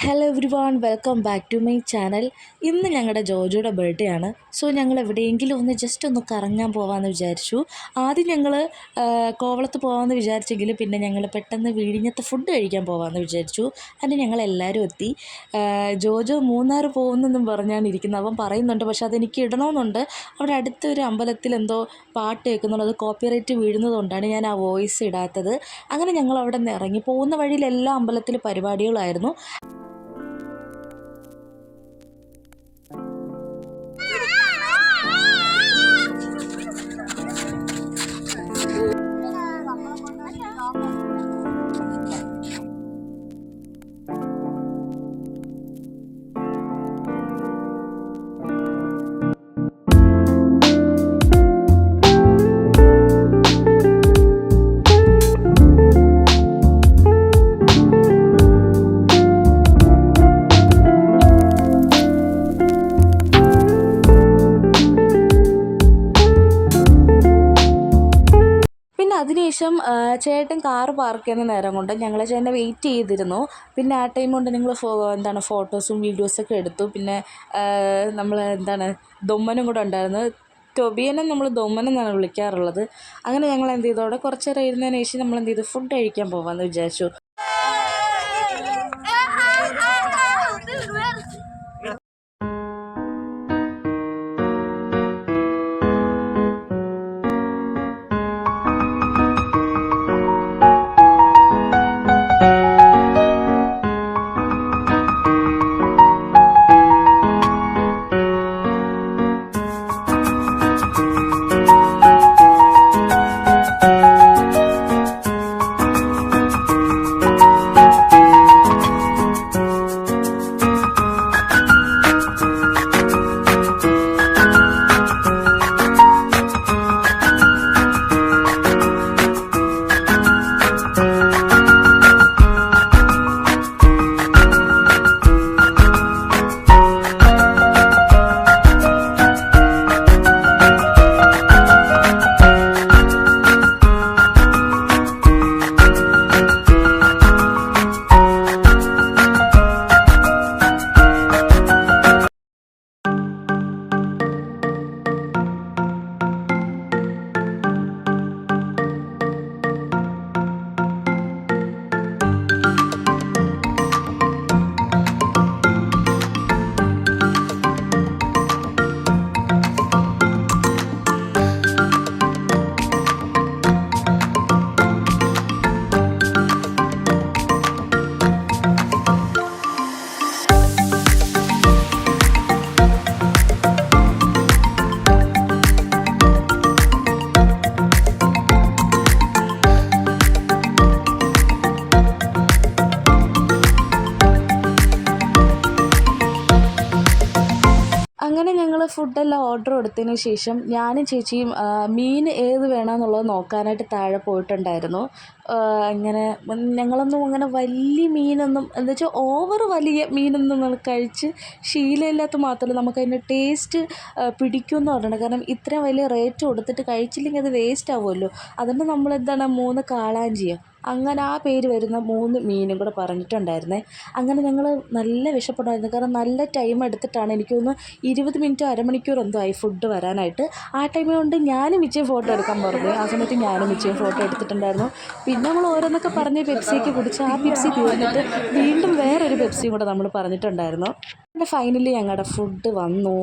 Hello everyone, welcome back to my channel. ഇന്ന് ഞങ്ങളുടെ ജോജോയുടെ birthday ആണ്. സോ ഞങ്ങൾ എവിടെയെങ്കിലും ജസ്റ്റ് ഒന്ന് കറങ്ങാൻ പോകാമെന്ന് വിചാരിച്ചു. ആദ്യം ഞങ്ങൾ കോവളത്ത് പോകാമെന്ന് വിചാരിച്ചെങ്കിലും പിന്നെ ഞങ്ങൾ പെട്ടെന്ന് വിഴിഞ്ഞത്ത് ഫുഡ് കഴിക്കാൻ പോകാമെന്ന് വിചാരിച്ചു. അതിന് ഞങ്ങളെല്ലാവരും എത്തി. ജോജോ മൂന്നാർ പോകുന്നെന്നും പറഞ്ഞാണ് ഇരിക്കുന്നത്. അവൻ പറയുന്നുണ്ട്, പക്ഷെ അതെനിക്ക് ഇടണമെന്നുണ്ട്. അവിടെ അടുത്തൊരു അമ്പലത്തിൽ എന്തോ പാട്ട് കേൾക്കുന്നുണ്ട്, അത് കോപ്പിറൈറ്റ് വീഴുന്നതുകൊണ്ടാണ് ഞാൻ ആ വോയിസ് ഇടാത്തത്. അങ്ങനെ ഞങ്ങൾ അവിടെ നിന്ന് ഇറങ്ങി. പോകുന്ന വഴിയിൽ എല്ലാ അമ്പലത്തിൽ പരിപാടികളായിരുന്നു. അതിനുശേഷം ചേട്ടൻ കാറ് പാർക്ക് ചെയ്യുന്ന നേരം കൊണ്ട് ഞങ്ങൾ ചേട്ടനെ വെയിറ്റ് ചെയ്തിരുന്നു. പിന്നെ ആ ടൈം കൊണ്ട് ഞങ്ങൾ ഫോട്ടോസും വീഡിയോസൊക്കെ എടുത്തു. പിന്നെ നമ്മൾ ദൊമ്മനും കൂടെ ഉണ്ടായിരുന്നു. ടൊബിയനെ നമ്മൾ ദൊമ്മൻ എന്നാണ് വിളിക്കാറുള്ളത്. അങ്ങനെ ഞങ്ങൾ എന്ത് ചെയ്തു, അവിടെ കുറച്ച് നേരം ഇരുന്നതിന് ശേഷം നമ്മൾ എന്ത് ചെയ്തു, ഫുഡ് കഴിക്കാൻ പോകാമെന്ന് വിചാരിച്ചു. അങ്ങനെ ഞങ്ങൾ ഫുഡെല്ലാം ഓർഡർ കൊടുത്തതിന് ശേഷം ഞാനും ചേച്ചിയും മീൻ ഏത് വേണമെന്നുള്ളത് നോക്കാനായിട്ട് താഴെ പോയിട്ടുണ്ടായിരുന്നു. ഇങ്ങനെ ഞങ്ങളൊന്നും അങ്ങനെ വലിയ മീനൊന്നും എന്താ വെച്ചാൽ ഓവർ വലിയ മീനൊന്നും നമ്മൾ കഴിച്ച് ശീലമില്ലാത്ത മാത്രമല്ല നമുക്കതിൻ്റെ ടേസ്റ്റ് പിടിക്കുമെന്ന് പറയണം. കാരണം ഇത്രയും വലിയ റേറ്റ് കൊടുത്തിട്ട് കഴിച്ചില്ലെങ്കിൽ അത് വേസ്റ്റ് ആവുമല്ലോ. അതുകൊണ്ട് നമ്മൾ 3 കാളാഞ്ചിയോ അങ്ങനെ ആ പേര് വരുന്ന 3 മീനും കൂടെ പറഞ്ഞിട്ടുണ്ടായിരുന്നേ. അങ്ങനെ ഞങ്ങൾ നല്ല വിശപ്പുണ്ടായിരുന്നു. കാരണം നല്ല ടൈം എടുത്തിട്ടാണ്, എനിക്ക് തോന്നുന്നു 20 മിനിറ്റോ അരമണിക്കൂർ എന്തോ ആയി ഫുഡ് വരാനായിട്ട്. ആ ടൈം കൊണ്ട് ഞാനും മിച്ചയും ഫോട്ടോ എടുക്കാൻ പറഞ്ഞു. ആ സമയത്ത് ഞാനും മിച്ചയും ഫോട്ടോ എടുത്തിട്ടുണ്ടായിരുന്നു. പിന്നെ നമ്മൾ ഓരോന്നൊക്കെ പറഞ്ഞ് പെപ്സിയൊക്കെ കുടിച്ച് ആ പെപ്സി തീർന്നിട്ട് വീണ്ടും വേറൊരു പെപ്സിയും കൂടെ നമ്മൾ പറഞ്ഞിട്ടുണ്ടായിരുന്നു. പിന്നെ ഫൈനലി ഞങ്ങളുടെ ഫുഡ് വന്നു.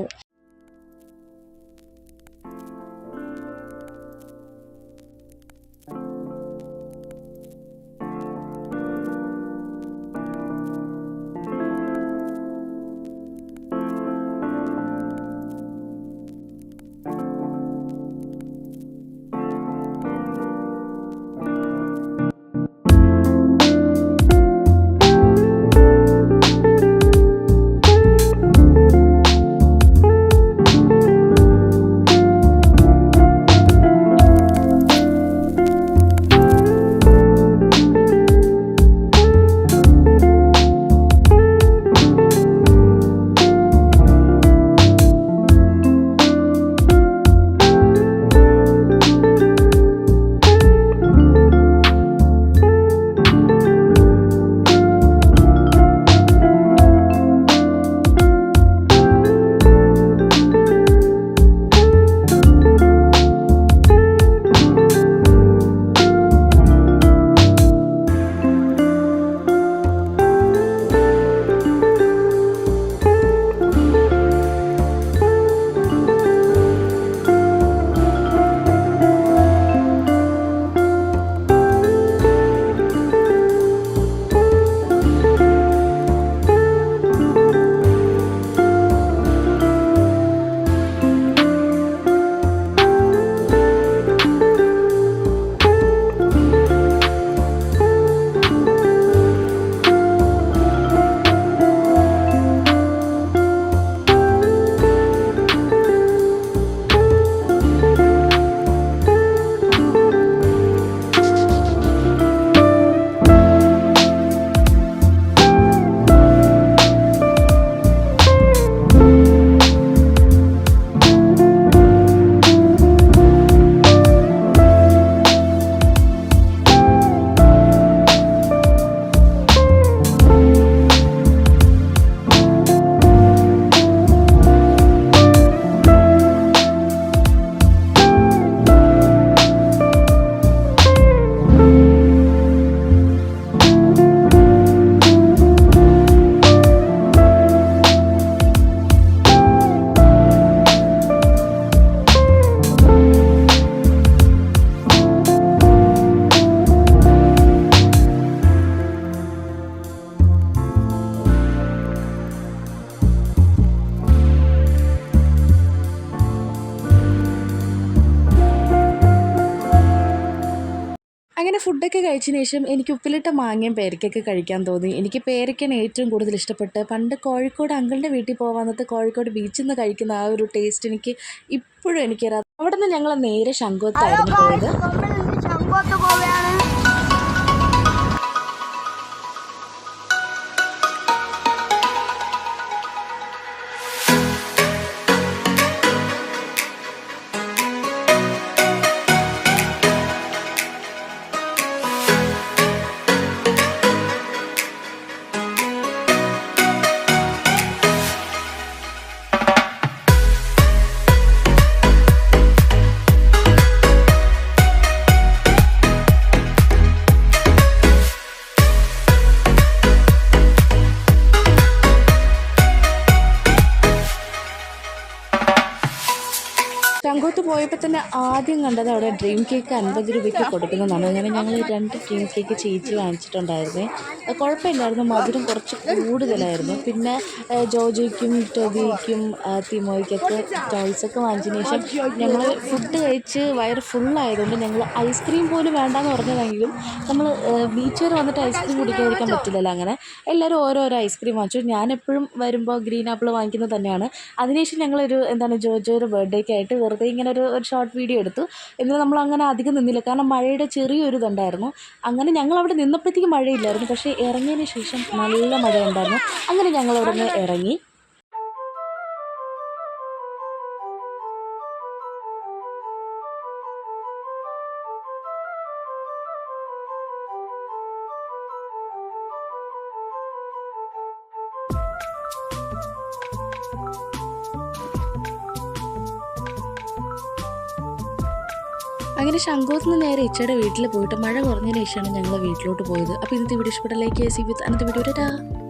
അങ്ങനെ ഫുഡൊക്കെ കഴിച്ചതിന് ശേഷം എനിക്ക് ഉപ്പിലിട്ട മാങ്ങയും പേരയ്ക്കൊക്കെ കഴിക്കാൻ തോന്നി. എനിക്ക് പേരയ്ക്കാണ് ഏറ്റവും കൂടുതൽ ഇഷ്ടപ്പെട്ട്. പണ്ട് കോഴിക്കോട് അങ്കിളിൻ്റെ വീട്ടിൽ പോകാൻ വന്നിട്ട് കോഴിക്കോട് ബീച്ചിൽ നിന്ന് കഴിക്കുന്ന ആ ഒരു ടേസ്റ്റ് എനിക്ക് ഇപ്പോഴും എനിക്കറിയാം. അവിടെ നിന്ന് ഞങ്ങൾ നേരെ ശംഖുവത്തായിരുന്നു പോയത്. ശംഖുവത്ത് പോയപ്പോൾ തന്നെ ആദ്യം കണ്ടത് അവിടെ ഡ്രീം കേക്ക് 50 രൂപയ്ക്ക് കൊടുക്കുന്നതാണ്. അങ്ങനെ ഞങ്ങൾ 2 ഡ്രീം കേക്ക് ചേച്ചി വാങ്ങിച്ചിട്ടുണ്ടായിരുന്നേ. കുഴപ്പമില്ലായിരുന്നു, മധുരം കുറച്ച് കൂടുതലായിരുന്നു. പിന്നെ ജോജോയ്ക്കും ടോബിക്കും തിമോയ്ക്കൊക്കെ ടോയ്സൊക്കെ വാങ്ങിച്ചതിന് ശേഷം ഞങ്ങൾ ഫുഡ് കഴിച്ച് വയറ് ഫുള്ളായതുകൊണ്ട് ഞങ്ങൾ ഐസ്ക്രീം പോലും വേണ്ടാന്ന് പറഞ്ഞതെങ്കിലും നമ്മൾ ബീച്ച് വരെ വന്നിട്ട് ഐസ്ക്രീം കുടിക്കാതിരിക്കാൻ പറ്റില്ലല്ലോ. അങ്ങനെ എല്ലാവരും ഓരോരോ ഐസ്ക്രീം വാങ്ങിച്ചു. ഞാനെപ്പോഴും വരുമ്പോൾ ഗ്രീൻ ആപ്പിൾ വാങ്ങിക്കുന്നത് തന്നെയാണ്. അതിനുശേഷം ഞങ്ങളൊരു ജോജോയുടെ ബർത്ത്ഡേക്കായിട്ട് വെറുതെ ഇങ്ങനെ ഒരു ഷോർട്ട് വീഡിയോ എടുത്തു. എന്നിട്ട് നമ്മൾ അങ്ങനെ അധികം നിന്നില്ല, കാരണം മഴയുടെ ചെറിയൊരു ഇതുണ്ടായിരുന്നു. അങ്ങനെ ഞങ്ങളവിടെ നിന്നപ്പോഴത്തേക്ക് മഴയില്ലായിരുന്നു, പക്ഷേ ഇറങ്ങിയതിന് ശേഷം നല്ല മഴയുണ്ടായിരുന്നു. അങ്ങനെ ഞങ്ങളവിടെ നിന്ന് ഇറങ്ങി. അങ്ങനെ ശംഖുവത്ത് നിന്ന് നേരെ ഇച്ചയുടെ വീട്ടിൽ പോയിട്ട് മഴ കുറഞ്ഞതിന് ശേഷമാണ് ഞങ്ങൾ വീട്ടിലോട്ട് പോയത്. അപ്പോൾ ഇന്നത്തെ വീഡിയോ ഇഷ്ടപ്പെട്ട ലൈക്ക് ചെയ്യുക. സീ വിത്ത് അന്നത്തെ വീഡിയോ.